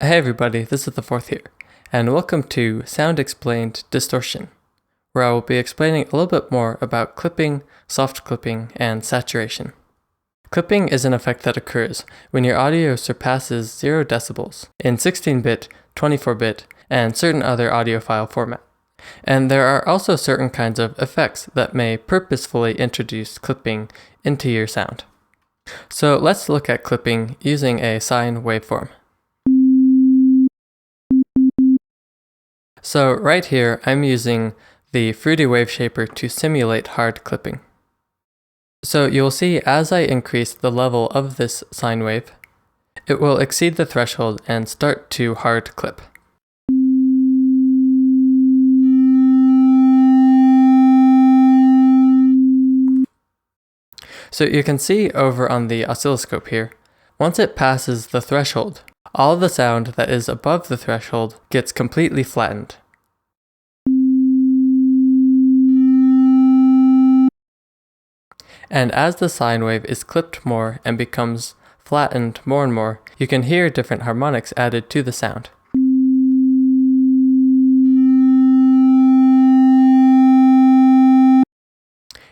Hey everybody, this is the fourth here, and welcome to Sound Explained Distortion, where I will be explaining a little bit more about clipping, soft clipping, and saturation. Clipping is an effect that occurs when your audio surpasses 0 decibels in 16-bit, 24-bit, and certain other audiophile format. And there are also certain kinds of effects that may purposefully introduce clipping into your sound. So let's look at clipping using a sine waveform. So right here, I'm using the Fruity Wave Shaper to simulate hard clipping. So you'll see as I increase the level of this sine wave, it will exceed the threshold and start to hard clip. So you can see over on the oscilloscope here, once it passes the threshold, all the sound that is above the threshold gets completely flattened. And as the sine wave is clipped more and becomes flattened more and more, you can hear different harmonics added to the sound.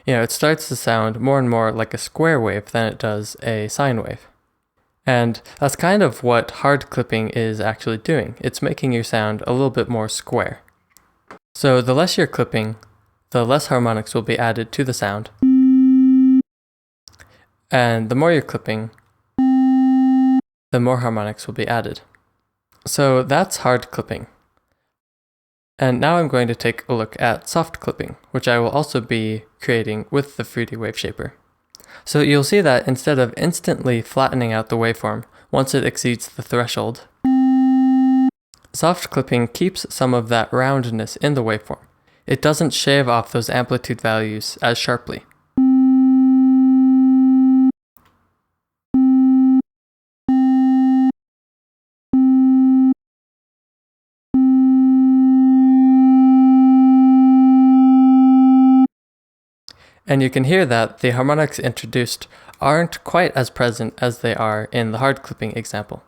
It starts to sound more and more like a square wave than it does a sine wave. And that's kind of what hard clipping is actually doing. It's making your sound a little bit more square. So the less you're clipping, the less harmonics will be added to the sound. And the more you're clipping, the more harmonics will be added. So that's hard clipping. And now I'm going to take a look at soft clipping, which I will also be creating with the Fruity Wave Shaper. So you'll see that instead of instantly flattening out the waveform once it exceeds the threshold, soft clipping keeps some of that roundness in the waveform. It doesn't shave off those amplitude values as sharply. And you can hear that the harmonics introduced aren't quite as present as they are in the hard clipping example.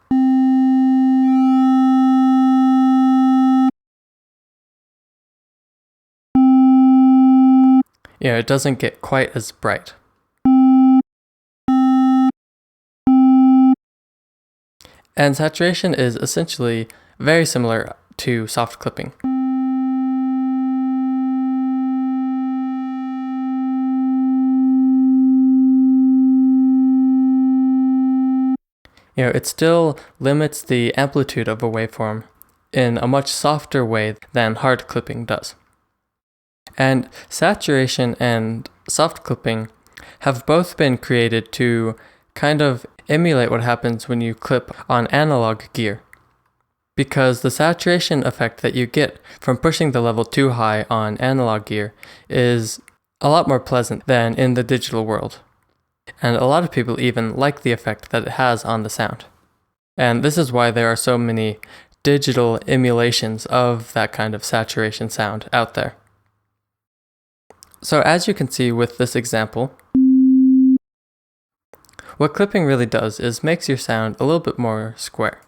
It doesn't get quite as bright. And saturation is essentially very similar to soft clipping. It still limits the amplitude of a waveform in a much softer way than hard clipping does. And saturation and soft clipping have both been created to kind of emulate what happens when you clip on analog gear. Because the saturation effect that you get from pushing the level too high on analog gear is a lot more pleasant than in the digital world. And a lot of people even like the effect that it has on the sound. And this is why there are so many digital emulations of that kind of saturation sound out there. So as you can see with this example, what clipping really does is makes your sound a little bit more square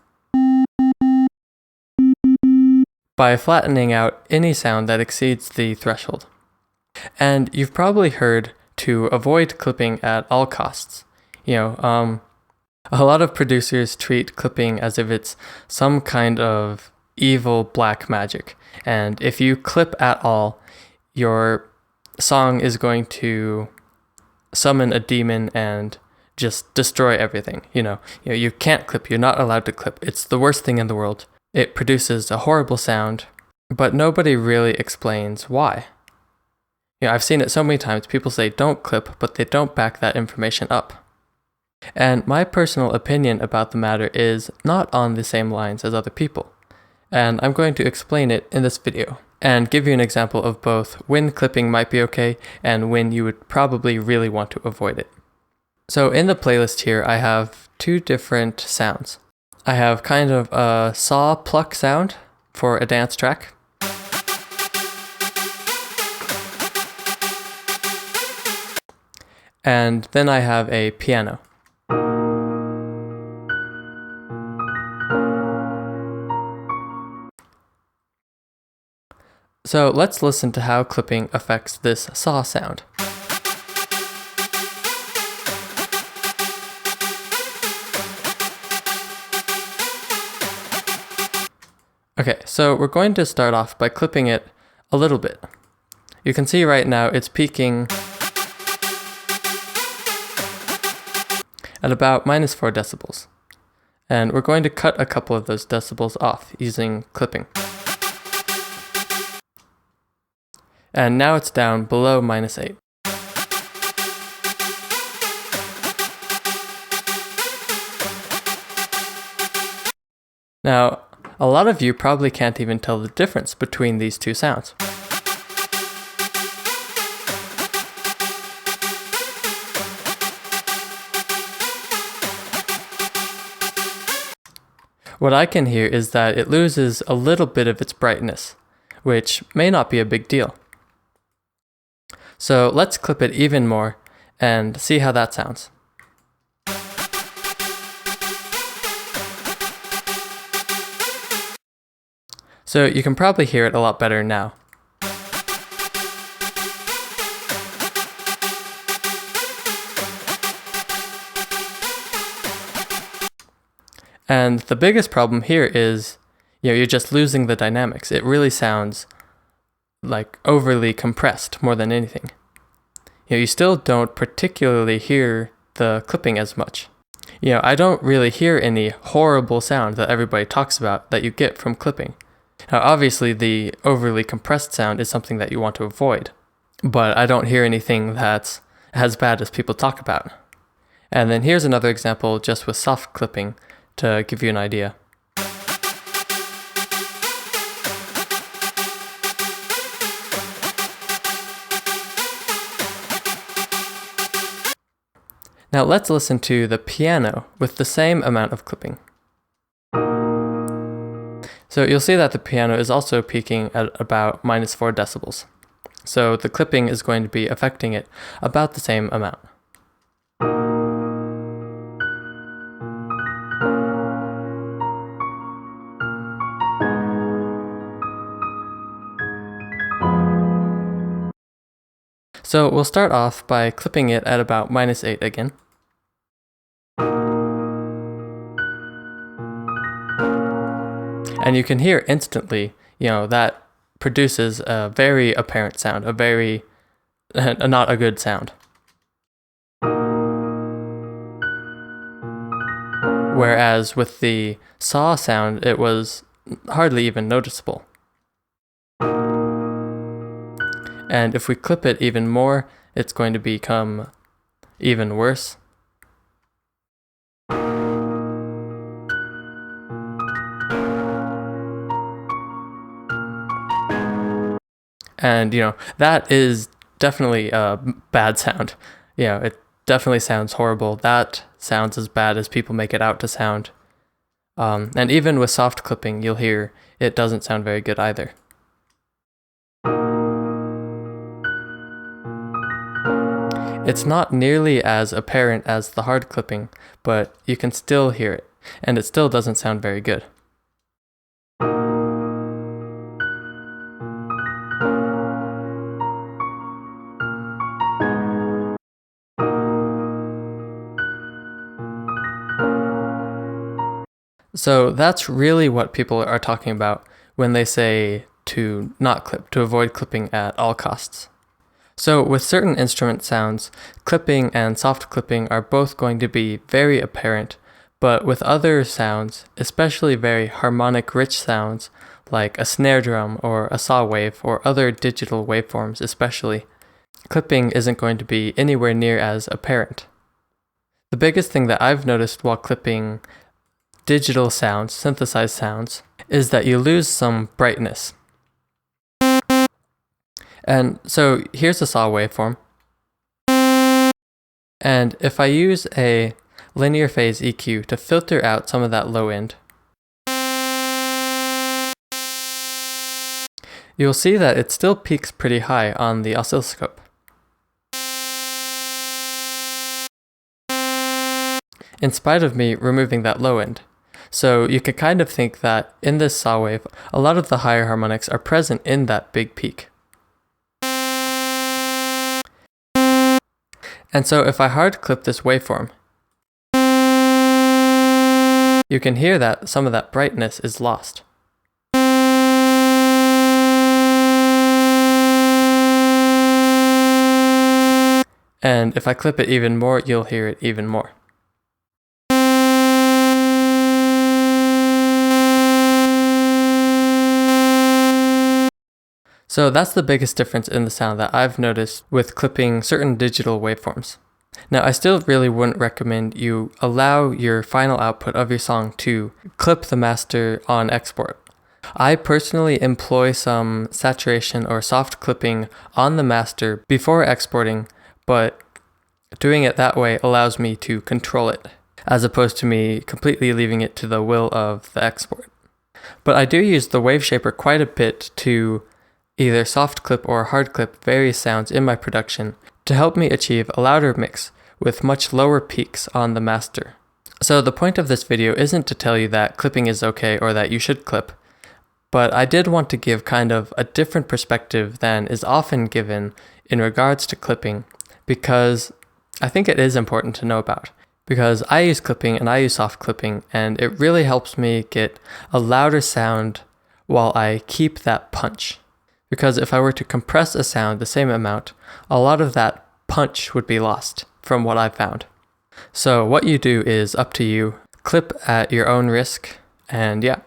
by flattening out any sound that exceeds the threshold. And you've probably heard to avoid clipping at all costs. A lot of producers treat clipping as if it's some kind of evil black magic. And if you clip at all, your song is going to summon a demon and just destroy everything. You can't clip, you're not allowed to clip. It's the worst thing in the world. It produces a horrible sound, but nobody really explains why. I've seen it so many times. People say don't clip, but they don't back that information up. And my personal opinion about the matter is not on the same lines as other people. And I'm going to explain it in this video and give you an example of both when clipping might be okay and when you would probably really want to avoid it. So in the playlist here, I have two different sounds. I have kind of a saw pluck sound for a dance track. And then I have a piano. So let's listen to how clipping affects this saw sound. Okay, so we're going to start off by clipping it a little bit. You can see right now it's peaking at about -4 decibels. And we're going to cut a couple of those decibels off using clipping. And now it's down below -8. Now, a lot of you probably can't even tell the difference between these two sounds. What I can hear is that it loses a little bit of its brightness, which may not be a big deal. So let's clip it even more and see how that sounds. So you can probably hear it a lot better now. And the biggest problem here is, you're just losing the dynamics. It really sounds like overly compressed more than anything. You still don't particularly hear the clipping as much. I don't really hear any horrible sound that everybody talks about that you get from clipping. Now, obviously, the overly compressed sound is something that you want to avoid, but I don't hear anything that's as bad as people talk about. And then here's another example just with soft clipping to give you an idea. Now let's listen to the piano with the same amount of clipping. So you'll see that the piano is also peaking at about -4 decibels. So the clipping is going to be affecting it about the same amount. So we'll start off by clipping it at about -8 again. And you can hear instantly, that produces a very apparent sound, a very, not a good sound. Whereas with the saw sound, it was hardly even noticeable. And if we clip it even more, it's going to become even worse. And, that is definitely a bad sound. It definitely sounds horrible. That sounds as bad as people make it out to sound. And even with soft clipping, you'll hear it doesn't sound very good either. It's not nearly as apparent as the hard clipping, but you can still hear it, and it still doesn't sound very good. So that's really what people are talking about when they say to not clip, to avoid clipping at all costs. So with certain instrument sounds, clipping and soft clipping are both going to be very apparent, but with other sounds, especially very harmonic rich sounds, like a snare drum or a saw wave or other digital waveforms especially, clipping isn't going to be anywhere near as apparent. The biggest thing that I've noticed while clipping digital sounds, synthesized sounds, is that you lose some brightness. And so here's a saw waveform. And if I use a linear phase EQ to filter out some of that low end, you'll see that it still peaks pretty high on the oscilloscope. In spite of me removing that low end. So you could kind of think that in this saw wave, a lot of the higher harmonics are present in that big peak. And so if I hard clip this waveform, you can hear that some of that brightness is lost. And if I clip it even more, you'll hear it even more. So that's the biggest difference in the sound that I've noticed with clipping certain digital waveforms. Now, I still really wouldn't recommend you allow your final output of your song to clip the master on export. I personally employ some saturation or soft clipping on the master before exporting, but doing it that way allows me to control it, as opposed to me completely leaving it to the will of the export. But I do use the wave shaper quite a bit to either soft clip or hard clip various sounds in my production to help me achieve a louder mix with much lower peaks on the master. So the point of this video isn't to tell you that clipping is okay or that you should clip, but I did want to give kind of a different perspective than is often given in regards to clipping, because I think it is important to know about. Because I use clipping and I use soft clipping, and it really helps me get a louder sound while I keep that punch. Because if I were to compress a sound the same amount, a lot of that punch would be lost from what I've found. So what you do is up to you. Clip at your own risk, and yeah.